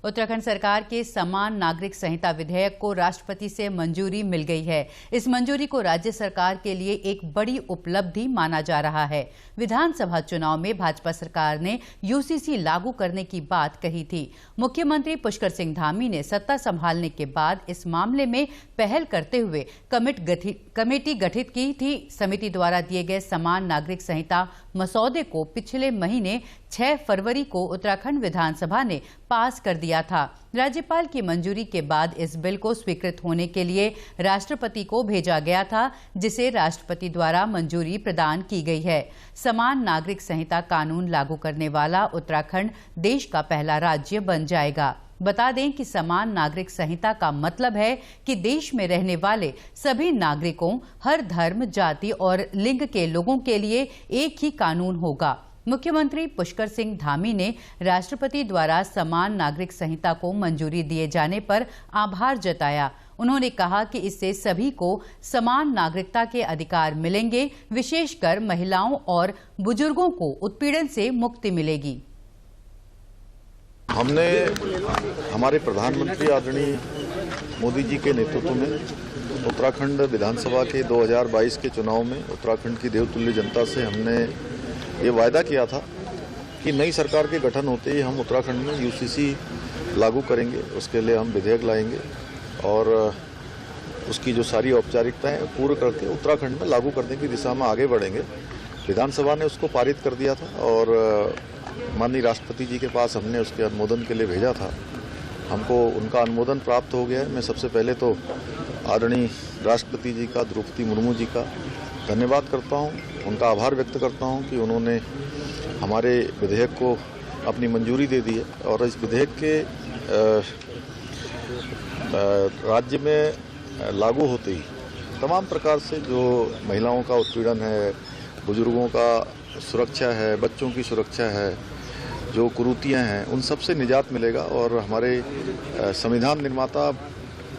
उत्तराखंड सरकार के समान नागरिक संहिता विधेयक को राष्ट्रपति से मंजूरी मिल गई है। इस मंजूरी को राज्य सरकार के लिए एक बड़ी उपलब्धि माना जा रहा है। विधानसभा चुनाव में भाजपा सरकार ने यूसीसी लागू करने की बात कही थी। मुख्यमंत्री पुष्कर सिंह धामी ने सत्ता संभालने के बाद इस मामले में पहल करते हुए कमेटी गठित की थी। समिति द्वारा दिए गए समान नागरिक संहिता मसौदे को पिछले महीने 6 फरवरी को उत्तराखंड विधानसभा ने पास कर दिया था। राज्यपाल की मंजूरी के बाद इस बिल को स्वीकृत होने के लिए राष्ट्रपति को भेजा गया था, जिसे राष्ट्रपति द्वारा मंजूरी प्रदान की गई है। समान नागरिक संहिता कानून लागू करने वाला उत्तराखंड देश का पहला राज्य बन जाएगा। बता दें कि समान नागरिक संहिता का मतलब है कि देश में रहने वाले सभी नागरिकों, हर धर्म, जाति और लिंग के लोगों के लिए एक ही कानून होगा। मुख्यमंत्री पुष्कर सिंह धामी ने राष्ट्रपति द्वारा समान नागरिक संहिता को मंजूरी दिए जाने पर आभार जताया। उन्होंने कहा कि इससे सभी को समान नागरिकता के अधिकार मिलेंगे, विशेषकर महिलाओं और बुजुर्गों को उत्पीड़न से मुक्ति मिलेगी। हमने हमारे प्रधानमंत्री आदरणीय मोदी जी के नेतृत्व में उत्तराखंड विधानसभा के 2022 के चुनाव में उत्तराखंड की देवतुल्य जनता से हमने ये वायदा किया था कि नई सरकार के गठन होते ही हम उत्तराखंड में यूसीसी लागू करेंगे। उसके लिए हम विधेयक लाएंगे और उसकी जो सारी औपचारिकताएं पूर्ण करके उत्तराखंड में लागू करने की दिशा में आगे बढ़ेंगे। विधानसभा ने उसको पारित कर दिया था और माननीय राष्ट्रपति जी के पास हमने उसके अनुमोदन के लिए भेजा था। हमको उनका अनुमोदन प्राप्त हो गया है। मैं सबसे पहले तो आदरणीय राष्ट्रपति जी का, द्रौपदी मुर्मू जी का धन्यवाद करता हूं, उनका आभार व्यक्त करता हूं कि उन्होंने हमारे विधेयक को अपनी मंजूरी दे दी है और इस विधेयक के राज्य में लागू होते ही तमाम प्रकार से जो महिलाओं का उत्पीड़न है, बुजुर्गों का सुरक्षा है, बच्चों की सुरक्षा है, जो कुरीतियां हैं, उन सब से निजात मिलेगा। और हमारे संविधान निर्माता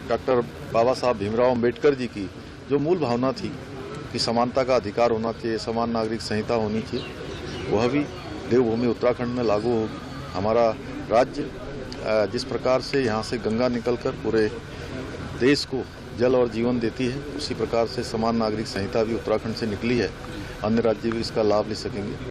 डॉक्टर बाबा साहब भीमराव अम्बेडकर जी की जो मूल भावना थी कि समानता का अधिकार होना चाहिए, समान नागरिक संहिता होनी चाहिए, वह भी देवभूमि उत्तराखंड में लागू होगी। हमारा राज्य जिस प्रकार से यहाँ से गंगा निकलकर पूरे देश को जल और जीवन देती है, उसी प्रकार से समान नागरिक संहिता भी उत्तराखंड से निकली है। अन्य राज्य भी इसका लाभ ले सकेंगे।